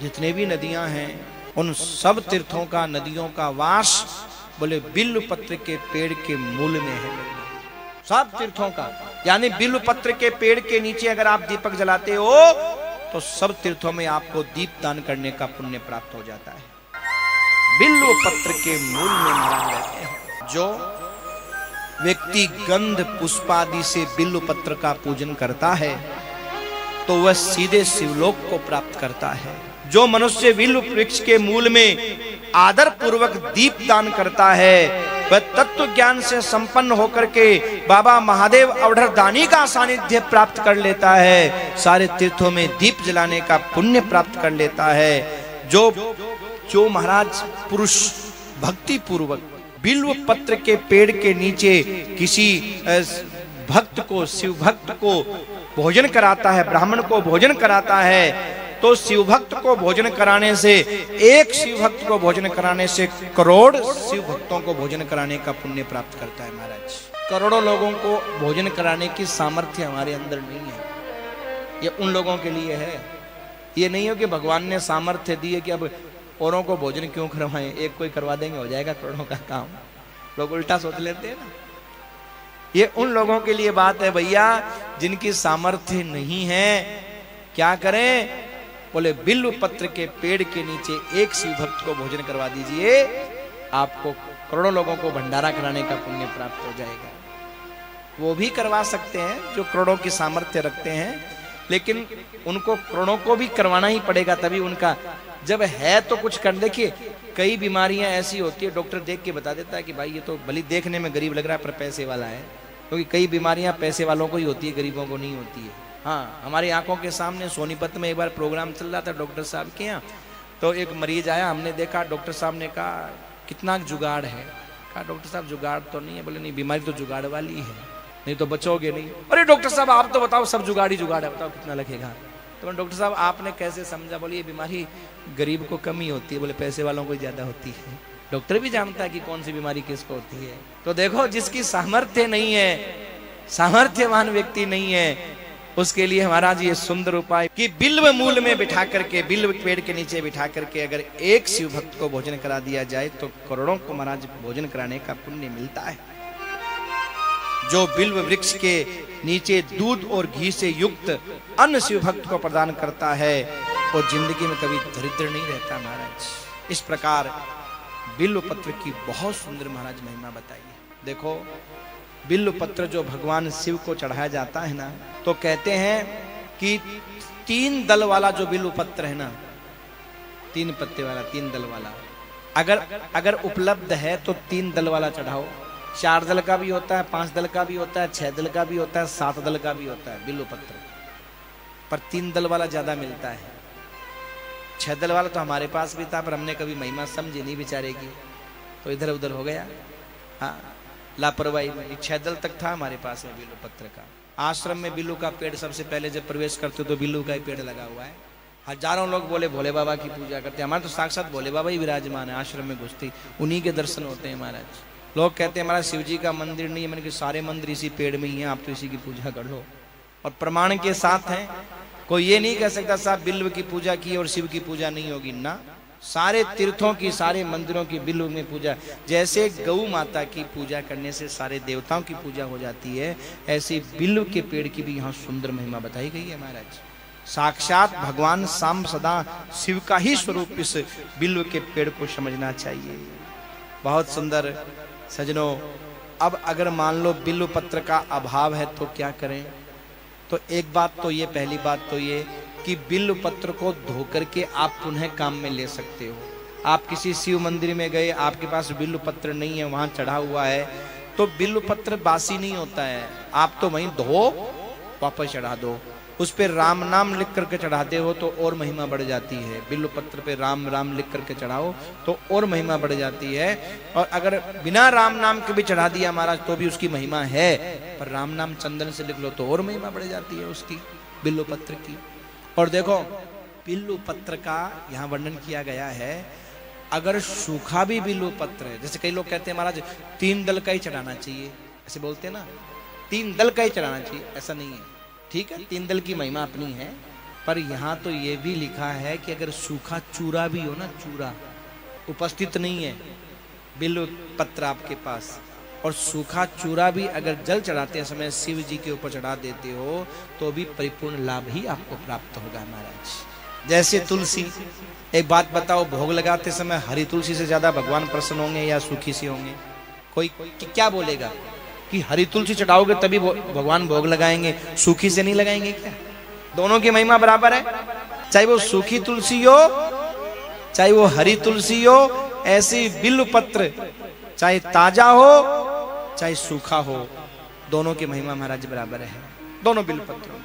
जितने भी नदियां हैं उन सब तीर्थों का, नदियों का वास बोले बिल्व पत्र के पेड़ के मूल में है। सब तीर्थों का, यानी बिल्व पत्र के पेड़ के नीचे अगर आप दीपक जलाते हो तो सब तीर्थों में आपको दीप दान करने का पुण्य प्राप्त हो जाता है। बिल्व पत्र के मूल में महाराज रहते हैं। जो व्यक्ति गंध पुष्पादि से बिल्व पत्र का पूजन करता है तो वह सीधे शिवलोक को प्राप्त करता है। जो मनुष्य बिल्व वृक्ष के मूल में आदर पूर्वक दीप दान करता है वह तत्व ज्ञान से संपन्न होकर के बाबा महादेव अवधर दानी का सानिध्य प्राप्त कर लेता है। सारे तीर्थों में दीप जलाने का पुण्य प्राप्त कर लेता है। जो महाराज पुरुष भक्ति पूर्वक बिल्व पत्र के पेड़ के नीचे किसी भक्त को, शिव भक्त को भोजन कराता है, ब्राह्मण को भोजन कराता है, तो शिव भक्त को भोजन कराने से, एक शिव भक्त को भोजन कराने से करोड़ शिव भक्तों को भोजन कराने का पुण्य प्राप्त करता है। महाराज करोड़ों लोगों को भोजन कराने की सामर्थ्य हमारे अंदर नहीं है। ये उन लोगों के लिए है। ये नहीं हो कि भगवान ने सामर्थ्य दी है कि अब औरों को भोजन क्यों करवाएं, एक कोई करवा देंगे हो जाएगा करोड़ों का काम। लोग उल्टा सोच लेते हैं ना। ये उन लोगों के लिए बात है भैया जिनकी सामर्थ्य नहीं है। क्या करें? बोले बिल्व पत्र के पेड़ के नीचे एक शिव भक्त को भोजन करवा दीजिए, आपको करोड़ों लोगों को भंडारा कराने का पुण्य प्राप्त हो जाएगा। वो भी करवा सकते हैं जो करोड़ों की सामर्थ्य रखते हैं, लेकिन उनको करोड़ों को भी करवाना ही पड़ेगा, तभी उनका जब है तो कुछ कर। देखिए कई बीमारियां ऐसी होती है, डॉक्टर देख के बता देता है कि भाई ये तो भले देखने में गरीब लग रहा है पर पैसे वाला है, क्योंकि कई बीमारियां पैसे वालों को ही होती है, गरीबों को नहीं होती है। हाँ, हमारी आंखों के सामने सोनीपत में एक बार प्रोग्राम चल रहा था डॉक्टर साहब के यहाँ, तो एक मरीज आया, हमने देखा, डॉक्टर साहब ने कहा कितना जुगाड़ है। कहा डॉक्टर साहब जुगाड़ तो नहीं है। बोले नहीं, बीमारी तो जुगाड़ वाली है, नहीं तो बचोगे नहीं। अरे डॉक्टर साहब आप तो बताओ, सब जुगाड़ ही जुगाड़ है, बताओ कितना लगेगा। तो डॉक्टर साहब आपने कैसे समझा? बोले ये बीमारी गरीब को कम ही होती है, बोले पैसे वालों को ज्यादा होती है। डॉक्टर भी जानता है कि कौन सी बीमारी किसको होती है। तो देखो जिसकी सामर्थ्य नहीं है, सामर्थ्यवान व्यक्ति नहीं है, उसके लिए महाराज ये सुंदर उपाय कि बिल्व मूल में बिठा करके, बिल्व पेड़ के नीचे बिठा करके अगर एक शिव भक्त को भोजन करा दिया जाए तो करोड़ों को महाराज भोजन कराने का पुण्य मिलता है। जो बिल्व वृक्ष के नीचे दूध और घी से युक्त अन्न शिव भक्त को प्रदान करता है वो जिंदगी में कभी दरिद्र नहीं रहता। महाराज इस प्रकार बिल्व पत्र की बहुत सुंदर महाराज महिमा बताई है। देखो बिल्व पत्र जो भगवान शिव को चढ़ाया जाता है ना, तो कहते हैं कि 3 दल वाला जो बिल्व पत्र है ना, 3 पत्ते वाला, 3 दल वाला, अगर उपलब्ध है तो 3 दल वाला चढ़ाओ। 4 दल का भी होता है, 5 दल का भी होता है, 6 दल का भी होता है, 7 दल का भी होता है बिल्व पत्र, पर 3 दल वाला ज्यादा मिलता है। 6 दल वाला तो हमारे पास भी था, पर हमने कभी महिमा समझी नहीं बेचारे की, तो इधर उधर हो गया। हाँ, लापरवाही में। 6 दल तक था हमारे पास में बिल्व पत्र का। आश्रम में बिल्व का पेड़ सबसे पहले जब प्रवेश करते तो बिल्व का ही पेड़ लगा हुआ है। हजारों लोग बोले भोले बाबा की पूजा करते हैं। हमारे तो साक्षात भोले बाबा ही विराजमान है। आश्रम में घुसते उन्हीं के दर्शन होते हैं महाराज। लोग कहते हैं हमारा शिव जी का मंदिर नहीं है, मैंने कहा सारे मंदिर इसी पेड़ में ही हैं, आप तो इसी की पूजा कर लो। और प्रमाण के साथ हैं, कोई ये नहीं कह सकता साहब बिल्व की पूजा की और शिव की पूजा नहीं होगी ना। सारे तीर्थों की, सारे मंदिरों की बिल्व में पूजा, जैसे गौ माता की पूजा करने से सारे देवताओं की पूजा हो जाती है, ऐसे बिल्व के पेड़ की भी यहाँ सुंदर महिमा बताई गई है महाराज। साक्षात भगवान शाम सदा शिव का ही स्वरूप इस बिल्व के पेड़ को समझना चाहिए। बहुत सुंदर सजनों। अब अगर मान लो बिल्व पत्र का अभाव है तो क्या करें? तो एक बात तो ये, पहली बात तो ये कि बिल्व पत्र को धो करके आप पुनः काम में ले सकते हो। आप किसी शिव मंदिर में गए, आपके पास बिल्व पत्र नहीं है, वहां चढ़ा हुआ है, तो बिल्व पत्र बासी नहीं होता है, आप तो वहीं धो वापस चढ़ा दो। उस पे राम नाम लिख करके चढ़ाते हो तो और महिमा बढ़ जाती है। बिल्व पत्र पे राम राम लिख करके चढ़ाओ तो और महिमा बढ़ जाती है। और अगर बिना राम नाम के भी चढ़ा दिया महाराज तो भी उसकी महिमा है, पर राम नाम चंदन से लिख लो तो और महिमा बढ़ जाती है उसकी, बिल्व पत्र की। और देखो बिल्व पत्र का यहाँ वर्णन किया गया है। अगर सूखा भी बिल्व पत्र है, जैसे कई लोग कहते हैं महाराज 3 दल का ही चढ़ाना चाहिए, ऐसे बोलते हैं ना, 3 दल का ही चढ़ाना चाहिए, ऐसा नहीं है। ठीक है, 3 दल की महिमा अपनी है, पर यहाँ तो ये भी लिखा है कि अगर सूखा चूरा भी हो ना, चूरा उपस्थित नहीं है बिल्व पत्र आपके पास, और सूखा चूरा भी अगर जल चढ़ाते समय शिव जी के ऊपर चढ़ा देते हो तो भी परिपूर्ण लाभ ही आपको प्राप्त होगा महाराज। जैसे तुलसी, एक बात बताओ, भोग लगाते समय हरी तुलसी से ज्यादा भगवान प्रसन्न होंगे या सूखी सी होंगे? कोई क्या बोलेगा कि हरी तुलसी चढ़ाओगे तभी भगवान भोग लगाएंगे, सूखी से नहीं लगाएंगे क्या? दोनों की महिमा बराबर है, चाहे वो सूखी तुलसी हो चाहे वो हरी तुलसी हो। ऐसी बिल्व पत्र चाहे ताजा हो चाहे सूखा हो, दोनों की महिमा महाराज बराबर है, दोनों बिल्व पत्रों।